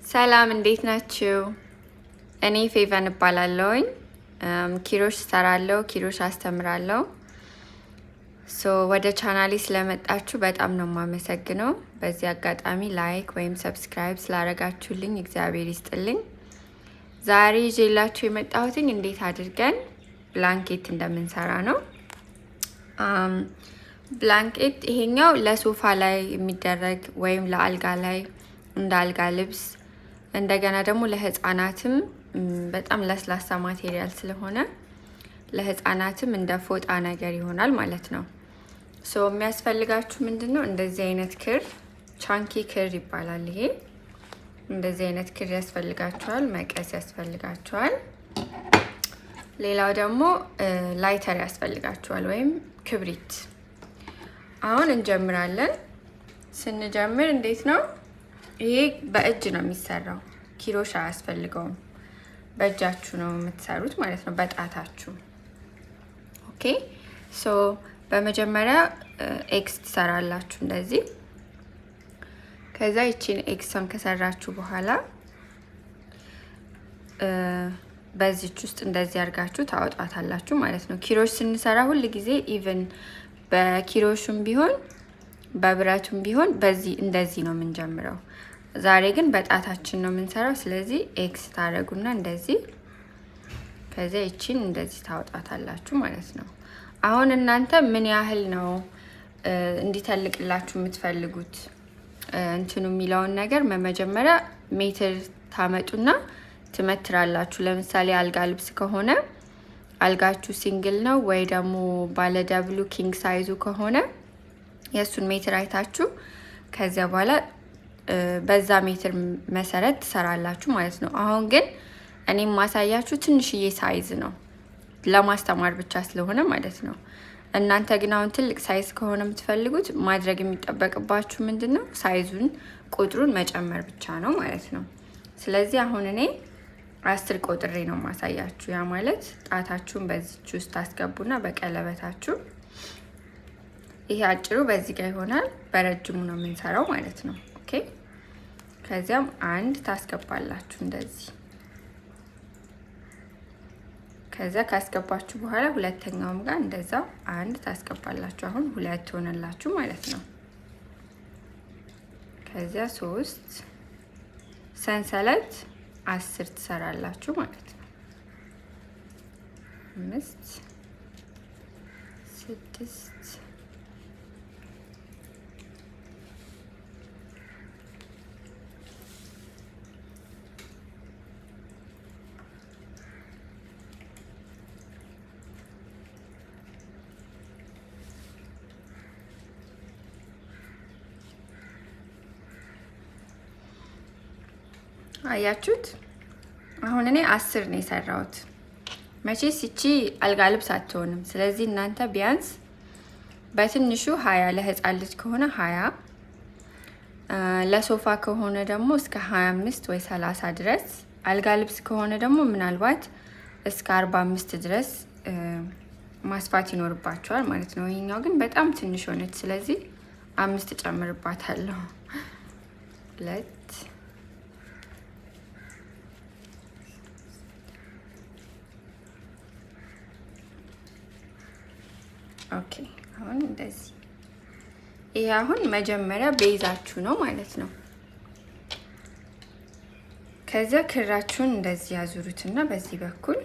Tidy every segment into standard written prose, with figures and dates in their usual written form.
ሰላም እንዴት ናችሁ? እኔ ፌቨን እባላለሁኝ። ኪሮሽ እሰራለሁ፣ ኪሮሽ አስተምራለሁ። ወደ ቻናሌ ስለመጣችሁ በጣም ነው የማመሰግነው። በዚህ አጋጣሚ ላይክ ወይም ሰብስክራይብ ስላደረጋችሁልኝ እግዚአብሔር ይስጥልኝ። ዛሬ ይዤላችሁ የመጣሁትኝ እንዴት አድርገን ብላንኬት እንደምንሰራ ነው። ብላንኬት ይሄኛው ለሶፋ ላይ የሚደረግ ወይም ለአልጋ ላይ እንደ አልጋ ልብስ እንደገና ደግሞ ለህፃናትም በጣም ለስላሳ ማቴሪያል ስለሆነ ለህፃናትም እንደ ፎጣ ነገር ይሆናል ማለት ነው። የሚያስፈልጋችሁ ምንድነው? እንደዚህ አይነት ክር ቻንኪ ክር ይባላል። ይሄ እንደዚህ አይነት ክር ያስፈልጋችኋል። መቀስ ያስፈልጋችኋል። ሌላው ደግሞ ላይተር ያስፈልጋችኋል ወይም ክብሪት። አሁን እንጀምራለን። ስንጀምር እንዴት ነው? ይሄ በእጅ ነው የሚሰራው። ኪሮሽ አያስፈልገውም። በእጃችሁ ነው የምትሰሩት ማለት ነው፣ በጣታችሁ። ኦኬ። በመጀመሪያ ኤክስ ትሰራላችሁ እንደዚህ። ከዛ ይቺን ኤክስን ከሰራችሁ በኋላ በዚች ውስጥ እንደዚህ አድርጋችሁ ታወጣታላችሁ ማለት ነው። ኪሮሽ ስንሰራ ሁል ጊዜ ኢቭን በኪሮሹም ቢሆን በብረቱም ቢሆን በዚህ እንደዚህ ነው የምንጀምረው። ዛሬ ግን በጣታችን ነው የምንሰራው። ስለዚህ ኤክስ ታደርጉና እንደዚህ፣ ከዚያ ይቺን እንደዚህ ታወጣታላችሁ ማለት ነው። አሁን እናንተ ምን ያህል ነው እንዲተልቅላችሁ የምትፈልጉት እንትኑ የሚለውን ነገር መጀመሪያ ሜትር ታመጡና ትመትራላችሁ። ለምሳሌ አልጋ ልብስ ከሆነ አልጋችሁ ሲንግል ነው ወይ ደግሞ ባለ ደብሉ ኪንግ ሳይዙ ከሆነ የእሱን ሜትር አይታችሁ ከዚያ በኋላ በዛ ሜትር መሰረት ትሰራላችሁ ማለት ነው። አሁን ግን እኔም ማሳያችሁ ትንሽዬ ሳይዝ ነው ለማስተማር ብቻ ስለሆነ ማለት ነው። እናንተ ግን አሁን ትልቅ ሳይዝ ከሆነ የምትፈልጉት ማድረግ የሚጠበቅባችሁ ምንድነው? ሳይዙን ቁጥሩን መጨመር ብቻ ነው ማለት ነው። ስለዚህ አሁን እኔ 10 ቆጥሬ ነው ማሳያችሁ። ያ ማለት ጣታችሁን በዚች ውስጥ ታስገቡና በቀለበታችሁ ይሄ አጭሩ በዚህ ጋር ይሆናል። በረጅሙ ነው የምንሰራው ማለት ነው። ኦኬ። ከዚያም አንድ ታስገባላችሁ እንደዚህ። ከዛ ካስገባችሁ በኋላ ሁለተኛውም ጋር እንደዛው አንድ ታስገባላችሁ። አሁን ሁለት ሆነላችሁ ማለት ነው። ከዚያ 3 ሰንሰለት 10 ትሰራላችሁ ማለት ነው። 5 6 አያችሁት? አሁን እኔ 10 ነው የሰራሁት። መቼስ ይቺ አልጋ ልብስ አትሆንም። ስለዚህ እናንተ ቢያንስ በትንሹ 20 ለህፃን ልጅ ከሆነ 20 ለሶፋ ከሆነ ደግሞ እስከ 25 ወይ 30 ድረስ፣ አልጋ ልብስ ከሆነ ደግሞ ምናልባት እስከ 45 ድረስ ማስፋት ይኖርባቸዋል ማለት ነው። ይሄኛው ግን በጣም ትንሽ ሆነች። ስለዚህ 5 ጨምርባታለሁ። 2 ኦኬ። አሁን እንደዚህ ይሄ አሁን መጀመሪያ ቤዛችሁ ነው ማለት ነው። ከዛ ክራችሁን እንደዚህ ያዙሩትና በዚህ በኩል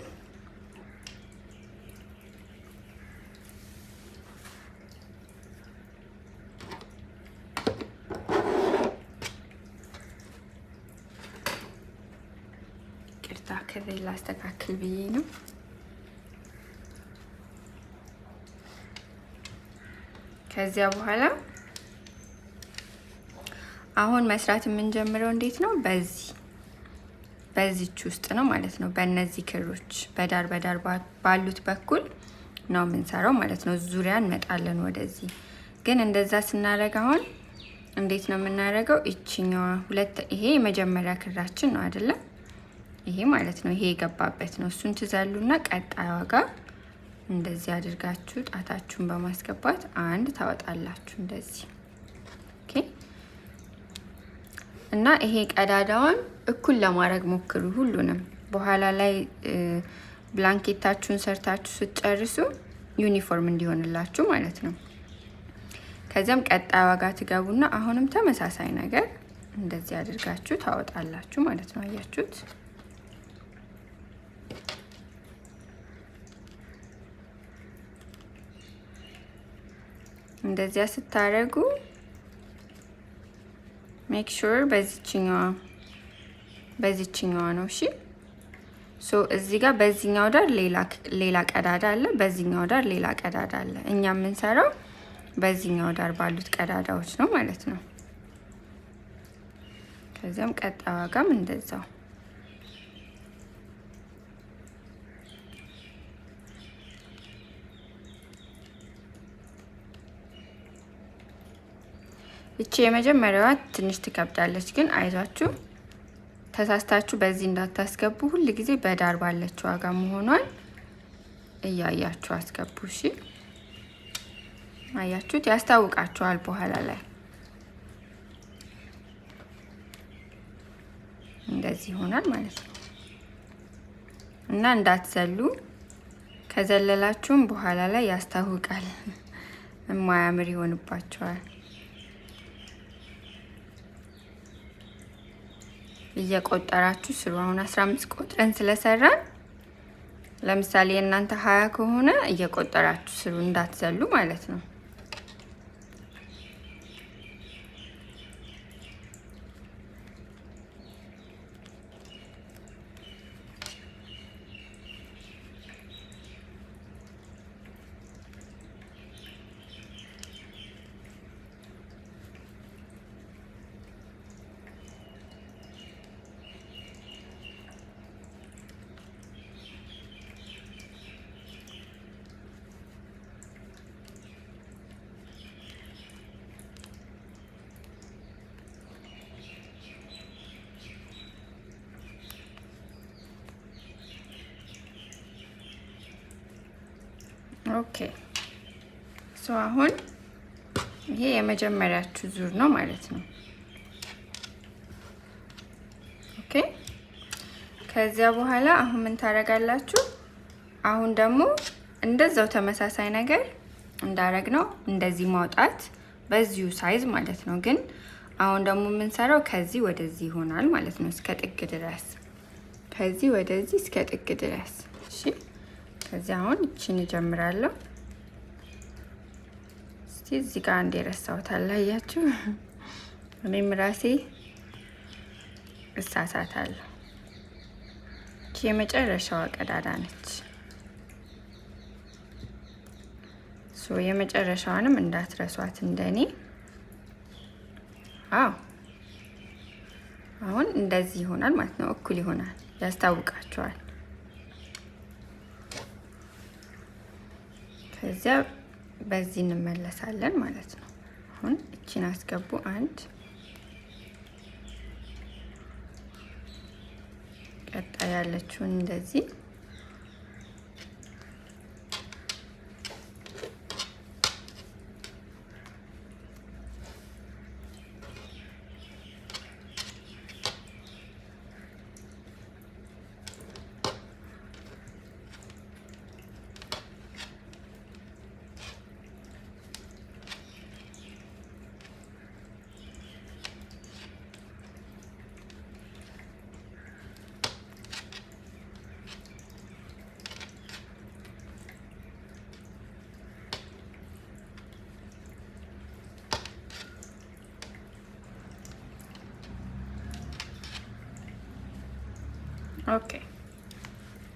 ቅርታ ክሬ ላስተካክል ብዬ ነው። ከዚያ በኋላ አሁን መስራት የምንጀምረው እንዴት ነው? በዚች ውስጥ ነው ማለት ነው። በእነዚህ ክሮች በዳር ባሉት በኩል ነው የምንሰራው ማለት ነው። ዙሪያ እንመጣለን ወደዚህ። ግን እንደዛ ስናደርግ አሁን እንዴት ነው የምናደርገው? ይችኛዋ ይሄ የመጀመሪያ ክራችን ነው አይደለም? ይሄ ማለት ነው። ይሄ የገባበት ነው። እሱን ትዘሉና ቀጣይዋ ጋር እንደዚህ አድርጋችሁ ጣታችሁን በማስገባት አንድ ታወጣላችሁ እንደዚህ። ኦኬ። እና ይሄ ቀዳዳውን እኩል ለማድረግ ሞክሩ ሁሉንም። በኋላ ላይ ብላንኬታችሁን ሰርታችሁ ስትጨርሱ ዩኒፎርም እንዲሆንላችሁ ማለት ነው። ከዚያም ቀጣይ ዋጋ ትገቡና አሁንም ተመሳሳይ ነገር እንደዚህ አድርጋችሁ ታወጣላችሁ ማለት ነው። አያችሁት? እንደዚያ ስታረጉ ሜክ ሹር በዚህኛዋ ነው። እሺ ሶ እዚህ ጋር በዚህኛው ዳር ሌላ ቀዳዳ አለ፣ በዚህኛው ዳር ሌላ ቀዳዳ አለ። እኛ የምንሰራው በዚህኛው ዳር ባሉት ቀዳዳዎች ነው ማለት ነው። ከዚያም ቀጣይ ዋጋም እንደዛው እቺ የመጀመሪያዋ ትንሽ ትከብዳለች፣ ግን አይዟችሁ ተሳስታችሁ በዚህ እንዳታስገቡ። ሁል ጊዜ በዳር ባለችው ዋጋ መሆኗን እያያችሁ አስገቡ። እሺ አያችሁት? ያስታውቃችኋል በኋላ ላይ እንደዚህ ይሆናል ማለት ነው። እና እንዳትዘሉ፣ ከዘለላችሁም በኋላ ላይ ያስታውቃል፣ የማያምር ይሆንባችኋል። እየቆጠራችሁ ስሩ። አሁን 15 ቆጥረን ስለሰራን ለምሳሌ እናንተ 20 ከሆነ እየቆጠራችሁ ስሩ፣ እንዳትዘሉ ማለት ነው። ኦኬ ሶ አሁን ይሄ የመጀመሪያችሁ ዙር ነው ማለት ነው። ኦኬ ከዚያ በኋላ አሁን ምን ታደርጋላችሁ? አሁን ደግሞ እንደዛው ተመሳሳይ ነገር እንዳረግ ነው እንደዚህ ማውጣት በዚሁ ሳይዝ ማለት ነው። ግን አሁን ደግሞ የምንሰራው ከዚህ ወደዚህ ይሆናል ማለት ነው፣ እስከ ጥግ ድረስ። ከዚህ ወደዚህ እስከ ጥግ ድረስ። እሺ ከዚህ አሁን እቺን እጀምራለሁ። እስቲ እዚህ ጋር አንዴ ረሳሁት አላያችሁ? እኔም ራሴ እሳሳታለሁ። እቺ የመጨረሻዋ ቀዳዳ ነች። ሶ የመጨረሻዋንም እንዳትረሷት እንደኔ። አዎ አሁን እንደዚህ ይሆናል ማለት ነው፣ እኩል ይሆናል፣ ያስታውቃቸዋል። ከዚያ በዚህ እንመለሳለን ማለት ነው። አሁን እቺን አስገቡ። አንድ ቀጣይ ያለችውን እንደዚህ ኦኬ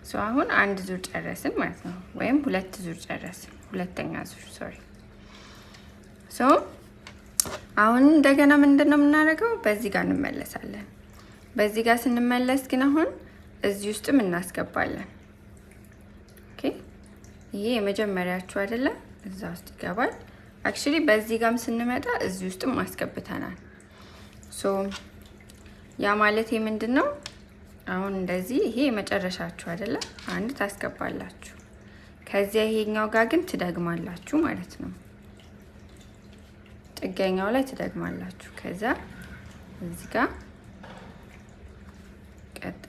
ሶ አሁን አንድ ዙር ጨረስን ማለት ነው፣ ወይም ሁለት ዙር ጨረስን፣ ሁለተኛ ዙር ሶሪ። ሶ አሁን እንደገና ምንድን ነው የምናደርገው? በዚህ ጋር እንመለሳለን። በዚህ ጋር ስንመለስ ግን አሁን እዚህ ውስጥም እናስገባለን። ኦኬ ይሄ የመጀመሪያችሁ አይደለ? እዛ ውስጥ ይገባል። አክቹሊ በዚህ ጋርም ስንመጣ እዚህ ውስጥም አስገብተናል። ሶ ያ ማለት ምንድን ነው? አሁን እንደዚህ ይሄ የመጨረሻችሁ አይደለ? አንድ ታስገባላችሁ። ከዚያ ይሄኛው ጋር ግን ትደግማላችሁ ማለት ነው። ጥገኛው ላይ ትደግማላችሁ። ከዛ እዚህ ጋር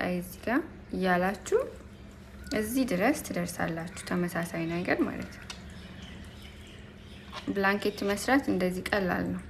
ቀጣይ እዚህ ጋር እያላችሁ እዚህ ድረስ ትደርሳላችሁ። ተመሳሳይ ነገር ማለት ነው። ብላንኬት መስራት እንደዚህ ቀላል ነው።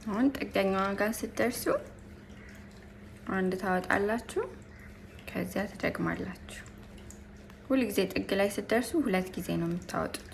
አሁን ጥገኛዋ ጋር ስትደርሱ አንድ ታወጣላችሁ፣ ከዚያ ትደግማላችሁ። ሁል ጊዜ ጥግ ላይ ስትደርሱ 2 ጊዜ ነው የምታወጡት።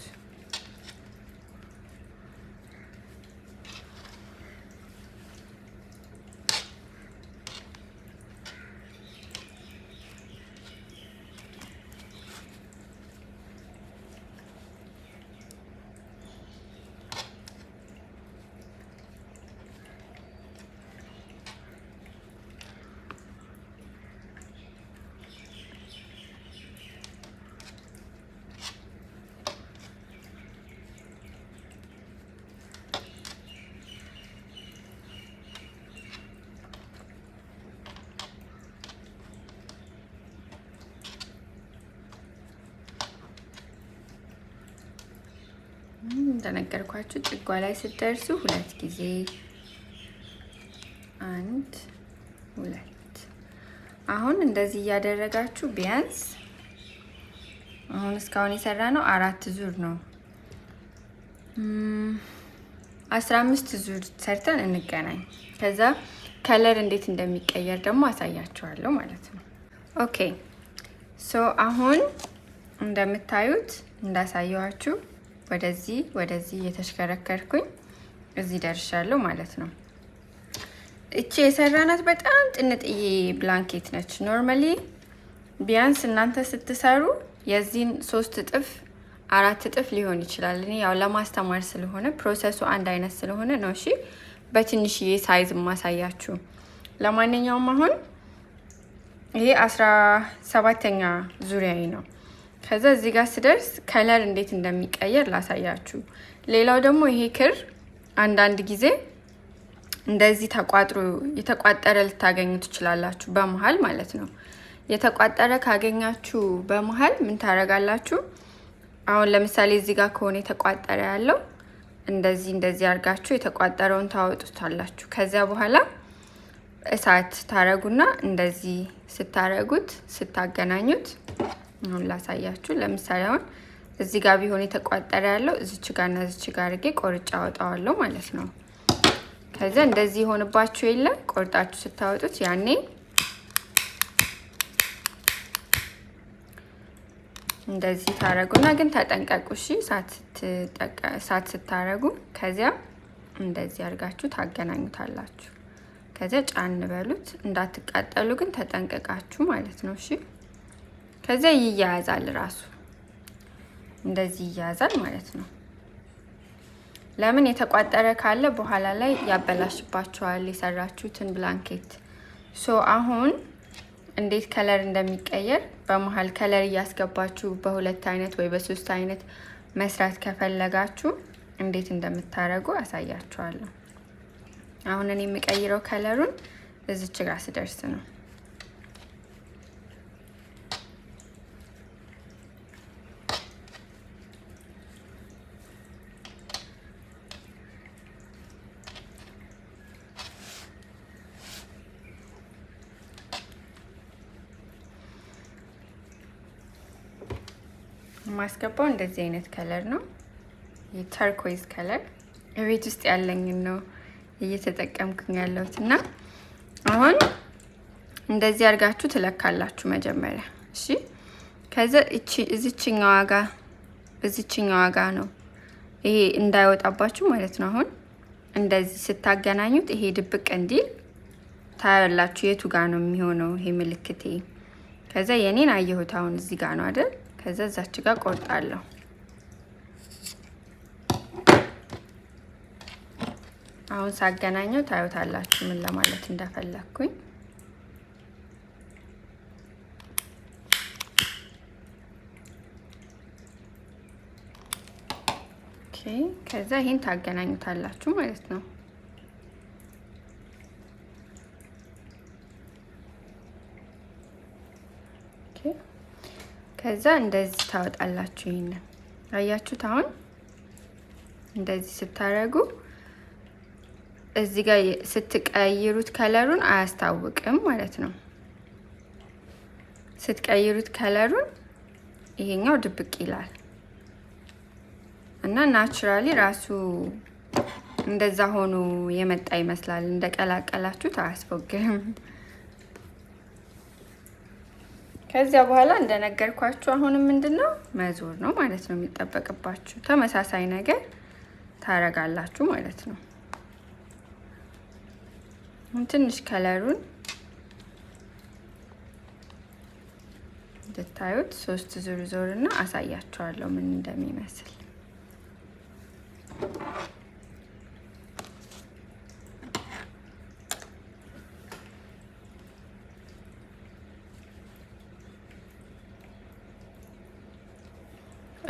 እንደነገርኳችሁ ጥጓ ላይ ስትደርሱ 2 ጊዜ 1 2። አሁን እንደዚህ እያደረጋችሁ ቢያንስ አሁን እስካሁን የሰራ ነው 4 ዙር ነው። 15 ዙር ሰርተን እንገናኝ። ከዛ ከለር እንዴት እንደሚቀየር ደግሞ አሳያችኋለሁ ማለት ነው። ኦኬ ሶ አሁን እንደምታዩት እንዳሳየዋችሁ ወደዚህ እየተሽከረከርኩኝ እዚህ ደርሻለሁ ማለት ነው። እቺ የሰራናት በጣም ጥንጥዬ ብላንኬት ነች። ኖርማሊ ቢያንስ እናንተ ስትሰሩ የዚህን 3 እጥፍ 4 እጥፍ ሊሆን ይችላል። እኔ ያው ለማስተማር ስለሆነ ፕሮሰሱ አንድ አይነት ስለሆነ ነው። እሺ በትንሽዬ ሳይዝ ማሳያችሁ። ለማንኛውም አሁን ይሄ 17ኛ ዙሪያዬ ነው። ከዛ እዚህ ጋር ስደርስ ከለር እንዴት እንደሚቀየር ላሳያችሁ። ሌላው ደግሞ ይሄ ክር አንዳንድ ጊዜ እንደዚህ ተቋጥሮ የተቋጠረ ልታገኙ ትችላላችሁ፣ በመሃል ማለት ነው። የተቋጠረ ካገኛችሁ በመሃል ምን ታረጋላችሁ? አሁን ለምሳሌ እዚህ ጋር ከሆነ የተቋጠረ ያለው እንደዚህ አርጋችሁ የተቋጠረውን ታወጡታላችሁ። ከዚያ በኋላ እሳት ታረጉና እንደዚህ ስታረጉት ስታገናኙት አሁን ላሳያችሁ። ለምሳሌ አሁን እዚህ ጋር ቢሆን የተቋጠረ ያለው እዚች ጋርና እዚች ጋር አድርጌ ቆርጬ አወጣዋለሁ ማለት ነው። ከዛ እንደዚህ ሆነባችሁ የለ ቆርጣችሁ ስታወጡት ያኔ እንደዚህ ታረጉና ግን ተጠንቀቁ እሺ፣ እሳት ስታረጉ። ከዚያ እንደዚህ አድርጋችሁ ታገናኙታላችሁ። ከዚያ ጫን በሉት፣ እንዳትቃጠሉ ግን ተጠንቀቃችሁ ማለት ነው እሺ። ከዚያ ይያያዛል፣ ራሱ እንደዚህ ይያያዛል ማለት ነው። ለምን የተቋጠረ ካለ በኋላ ላይ ያበላሽባችኋል የሰራችሁትን ብላንኬት። ሶ አሁን እንዴት ከለር እንደሚቀየር በመሃል ከለር እያስገባችሁ በ2 አይነት ወይ በ3 አይነት መስራት ከፈለጋችሁ እንዴት እንደምታረጉ አሳያችኋለሁ። አሁን እኔ የምቀይረው ከለሩን እዚች ጋር ስደርስ ነው። ማስገባው እንደዚህ አይነት ከለር ነው። የተርኮይዝ ከለር ቤት ውስጥ ያለኝን ነው እየተጠቀምኩኝ ያለሁት እና አሁን እንደዚህ አድርጋችሁ ትለካላችሁ መጀመሪያ እሺ። ከዛ እዚችኛዋ ጋ ነው ይሄ እንዳይወጣባችሁ ማለት ነው። አሁን እንደዚህ ስታገናኙት ይሄ ድብቅ እንዲል ታያላችሁ የቱ ጋር ነው የሚሆነው ይሄ ምልክቴ። ከዛ የኔን አየሁት አሁን እዚህ ጋር ነው አይደል? ከዛ እዛች ጋር ቆርጣለሁ። አሁን ሳገናኘው ታዩታላችሁ ምን ለማለት እንደፈለኩኝ። ኦኬ ከዛ ይሄን ታገናኙታላችሁ ማለት ነው። ከዛ እንደዚህ ታወጣላችሁ። ይሄንን አያችሁት? አሁን እንደዚህ ስታረጉ እዚህ ጋር ስትቀይሩት ከለሩን አያስታውቅም ማለት ነው። ስትቀይሩት ከለሩን ይሄኛው ድብቅ ይላል እና ናቹራሊ ራሱ እንደዛ ሆኖ የመጣ ይመስላል። እንደቀላቀላችሁት አያስፎግርም። ከዚያ በኋላ እንደነገርኳችሁ አሁንም ምንድነው መዞር ነው ማለት ነው የሚጠበቅባችሁ። ተመሳሳይ ነገር ታረጋላችሁ ማለት ነው። ትንሽ ከለሩን እንድታዩት 3 ዙር ዞርና አሳያችኋለሁ ምን እንደሚመስል።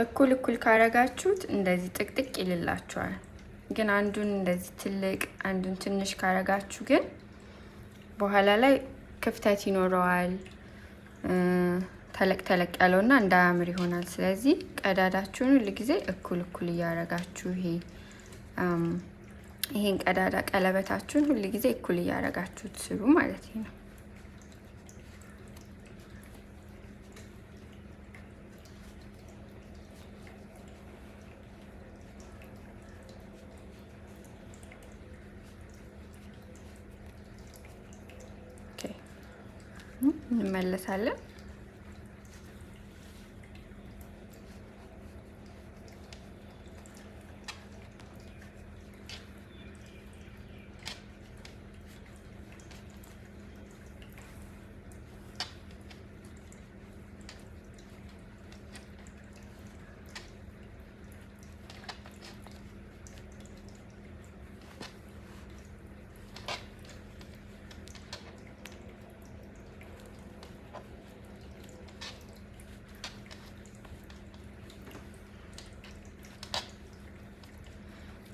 እኩል ካረጋችሁት እንደዚህ ጥቅጥቅ ይልላችኋል። ግን አንዱን እንደዚህ ትልቅ አንዱን ትንሽ ካረጋችሁ ግን በኋላ ላይ ክፍተት ይኖረዋል። ተለቅ ያለውና እንዳያምር ይሆናል። ስለዚህ ቀዳዳችሁን ሁሉ ጊዜ እኩል እያረጋችሁ ይሄን ቀዳዳ ቀለበታችሁን ሁሉ ጊዜ እኩል እያረጋችሁ ትስሩ ማለት ነው። እንመለሳለን።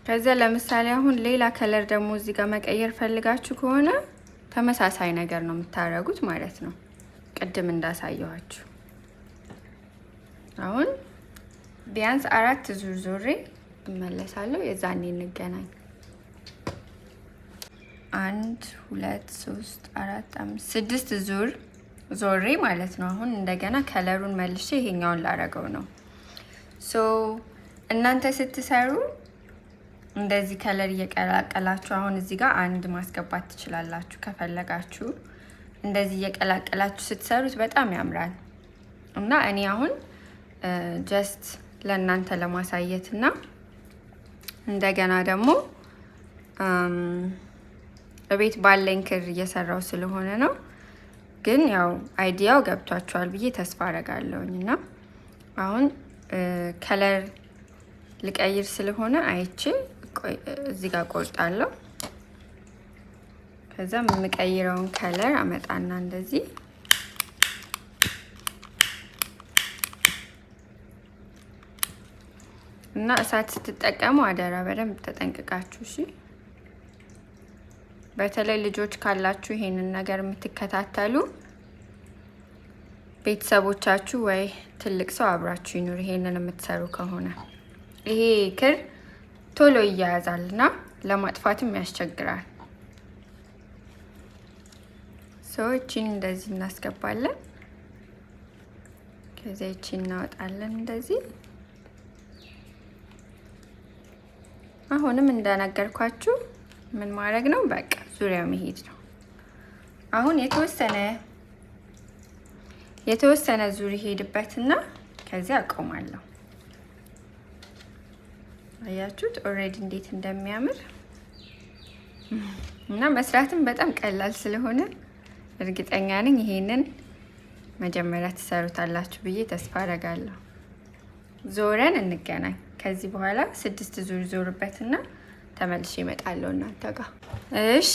ከዛ ለምሳሌ አሁን ሌላ ከለር ደግሞ እዚህ ጋር መቀየር ፈልጋችሁ ከሆነ ተመሳሳይ ነገር ነው የምታረጉት ማለት ነው። ቅድም እንዳሳየዋችሁ አሁን ቢያንስ 4 ዙር ዞሬ እመለሳለሁ። የዛኔ እንገናኝ። 1 2 3 4 5 6 ዙር ዞሬ ማለት ነው። አሁን እንደገና ከለሩን መልሼ ይሄኛውን ላረገው ነው። ሶ እናንተ ስትሰሩ እንደዚህ ከለር እየቀላቀላችሁ አሁን እዚህ ጋር አንድ ማስገባት ትችላላችሁ ከፈለጋችሁ። እንደዚህ እየቀላቀላችሁ ስትሰሩት በጣም ያምራል። እና እኔ አሁን ጀስት ለእናንተ ለማሳየት እና እንደገና ደግሞ እቤት ባለኝ ክር እየሰራው ስለሆነ ነው። ግን ያው አይዲያው ገብቷችኋል ብዬ ተስፋ አደርጋለሁኝ። እና አሁን ከለር ልቀይር ስለሆነ አይቼ እዚህ ጋር ቆርጣለሁ። ከዛ የምቀይረውን ከለር አመጣና እንደዚህ እና እሳት ስትጠቀሙ አደራ በደንብ ተጠንቅቃችሁ እሺ። በተለይ ልጆች ካላችሁ ይሄንን ነገር የምትከታተሉ ቤተሰቦቻችሁ ወይ ትልቅ ሰው አብራችሁ ይኑር። ይሄንን የምትሰሩ ከሆነ ይሄ ክር ቶሎ ይያያዛልና ለማጥፋትም ያስቸግራል። ሰዎችን እንደዚህ እናስገባለን። ከዛ ይቺን እናወጣለን እንደዚህ። አሁንም እንደነገርኳችሁ ምን ማድረግ ነው? በቃ ዙሪያ መሄድ ነው። አሁን የተወሰነ ዙር ይሄድበትና ከዚያ አቆማለሁ። አያችሁት ኦሬዲ እንዴት እንደሚያምር እና መስራትም በጣም ቀላል ስለሆነ እርግጠኛ ነኝ ይሄንን መጀመሪያ ትሰሩታላችሁ ብዬ ተስፋ አደርጋለሁ። ዞረን እንገናኝ። ከዚህ በኋላ 6 ዙር ዞርበትና ተመልሼ እመጣለሁ እናንተ ጋር። እሺ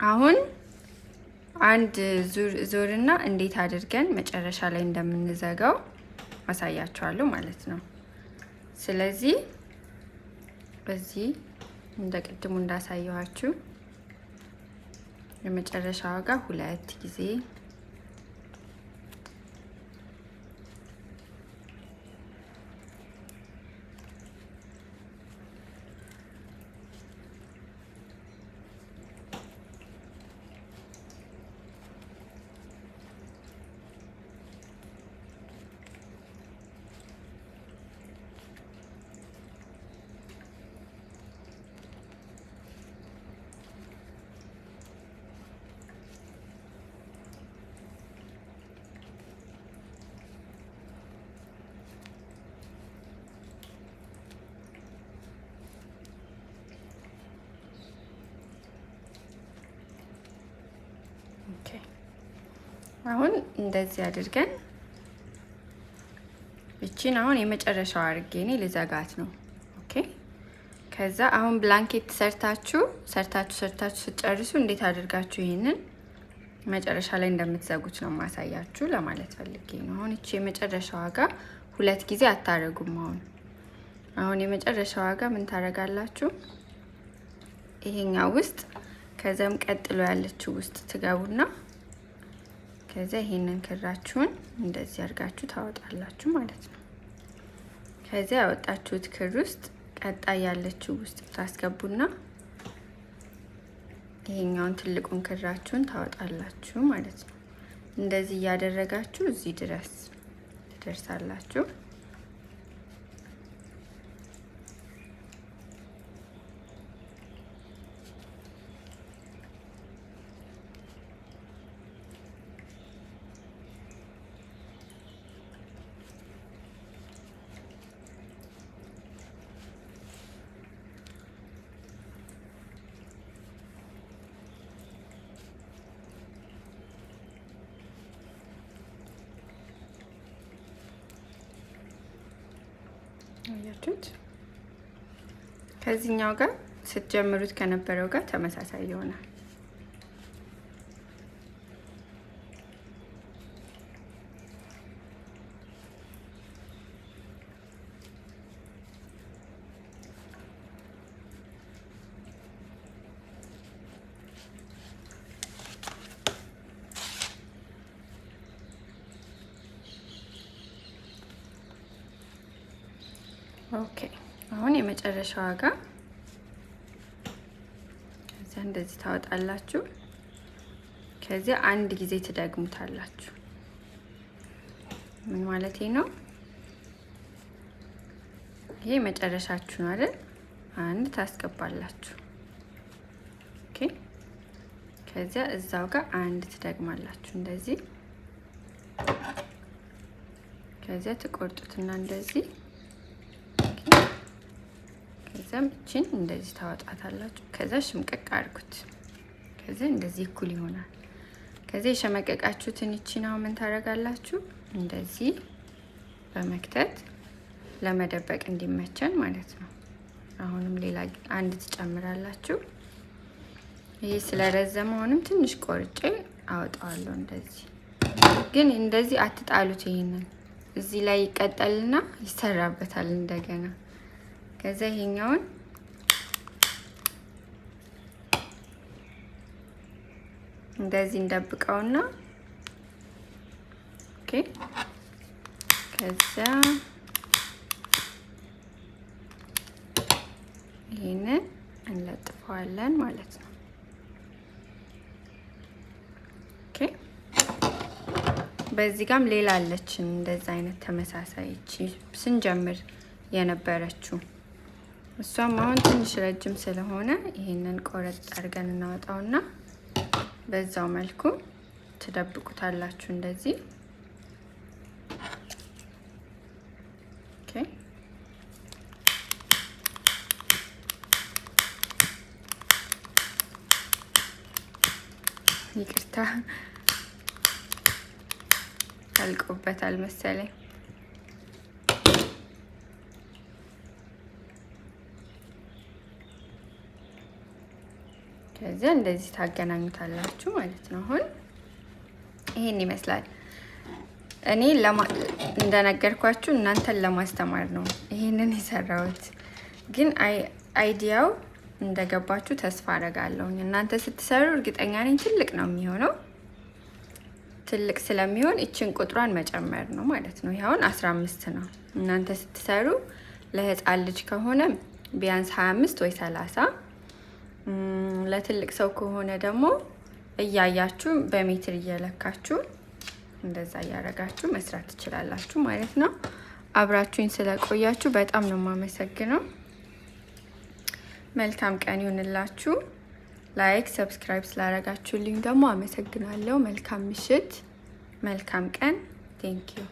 አሁን አንድ ዙርና እንዴት አድርገን መጨረሻ ላይ እንደምንዘጋው አሳያችኋለሁ ማለት ነው። ስለዚህ በዚህ እንደ ቅድሙ እንዳሳየኋችሁ የመጨረሻው ጋር 2 ጊዜ አሁን እንደዚህ አድርገን እቺን አሁን የመጨረሻው አድርጌ እኔ ልዘጋት ነው። ኦኬ ከዛ አሁን ብላንኬት ሰርታችሁ ስትጨርሱ እንዴት አድርጋችሁ ይሄንን መጨረሻ ላይ እንደምትዘጉት ነው ማሳያችሁ ለማለት ፈልጌ ነው። አሁን እቺ የመጨረሻው ጋር 2 ጊዜ አታረጉም። አሁን የመጨረሻው ጋር ምን ታረጋላችሁ? ይሄኛው ውስጥ ከዛም ቀጥሎ ያለችው ውስጥ ትገቡና ከዛ ይሄንን ክራችሁን እንደዚህ አድርጋችሁ ታወጣላችሁ ማለት ነው። ከዛ ያወጣችሁት ክር ውስጥ ቀጣይ ያለችው ውስጥ ታስገቡና ይሄኛውን ትልቁን ክራችሁን ታወጣላችሁ ማለት ነው። እንደዚህ እያደረጋችሁ እዚህ ድረስ ትደርሳላችሁ። አያችሁት? ከዚህኛው ጋር ስትጀምሩት ከነበረው ጋር ተመሳሳይ ይሆናል። ኦኬ አሁን የመጨረሻዋ ጋር ከዚያ እንደዚህ ታወጣላችሁ። ከዚያ አንድ ጊዜ ትደግሙታላችሁ። ምን ማለቴ ነው? ይሄ መጨረሻችሁ ነው አይደል? አንድ ታስገባላችሁ። ኦኬ ከዚያ እዛው ጋር አንድ ትደግማላችሁ እንደዚህ። ከዚያ ትቆርጡትና እንደዚህ ከዛም እቺን እንደዚህ ታወጣታላችሁ። ከዛ ሽምቀቅ አድርጉት። ከዛ እንደዚህ እኩል ይሆናል። ከዛ የሸመቀቃችሁትን እቺን አሁን ምን ታደርጋላችሁ? እንደዚህ በመክተት ለመደበቅ እንዲመቸን ማለት ነው። አሁንም ሌላ አንድ ትጨምራላችሁ። ይሄ ስለረዘመ አሁንም ትንሽ ቆርጬ አወጣዋለሁ። እንደዚህ ግን እንደዚህ አትጣሉት። ይሄንን እዚህ ላይ ይቀጠልና ይሰራበታል እንደገና። ከዛ ይሄኛውን እንደዚህ እንደብቀውና ኦኬ ከዛ ይሄንን እንለጥፈዋለን ማለት ነው። ኦኬ በዚህ ጋርም ሌላ አለችን እንደዛ አይነት ተመሳሳይ ስንጀምር የነበረችው እሷም አሁን ትንሽ ረጅም ስለሆነ ይሄንን ቆረጥ አድርገን እናወጣውና በዛው መልኩ ትደብቁታላችሁ እንደዚህ። ኦኬ ይቅርታ አልቆበታል መሰለኝ። ከዚያ እንደዚህ ታገናኙታላችሁ ማለት ነው። አሁን ይሄን ይመስላል። እኔ እንደነገርኳችሁ እናንተን ለማስተማር ነው ይሄንን የሰራሁት፣ ግን አይዲያው እንደገባችሁ ተስፋ አደርጋለሁ። እናንተ ስትሰሩ እርግጠኛ ነኝ ትልቅ ነው የሚሆነው። ትልቅ ስለሚሆን እችን ቁጥሯን መጨመር ነው ማለት ነው። ይኸውን 15 ነው። እናንተ ስትሰሩ ለህፃን ልጅ ከሆነ ቢያንስ 25 ወይ 30፣ ለትልቅ ሰው ከሆነ ደግሞ እያያችሁ በሜትር እየለካችሁ እንደዛ እያደረጋችሁ መስራት ትችላላችሁ ማለት ነው። አብራችሁኝ ስለቆያችሁ በጣም ነው የማመሰግነው። መልካም ቀን ይሁንላችሁ። ላይክ፣ ሰብስክራይብ ስላደረጋችሁልኝ ደግሞ አመሰግናለሁ። መልካም ምሽት፣ መልካም ቀን። ቴንኪዩ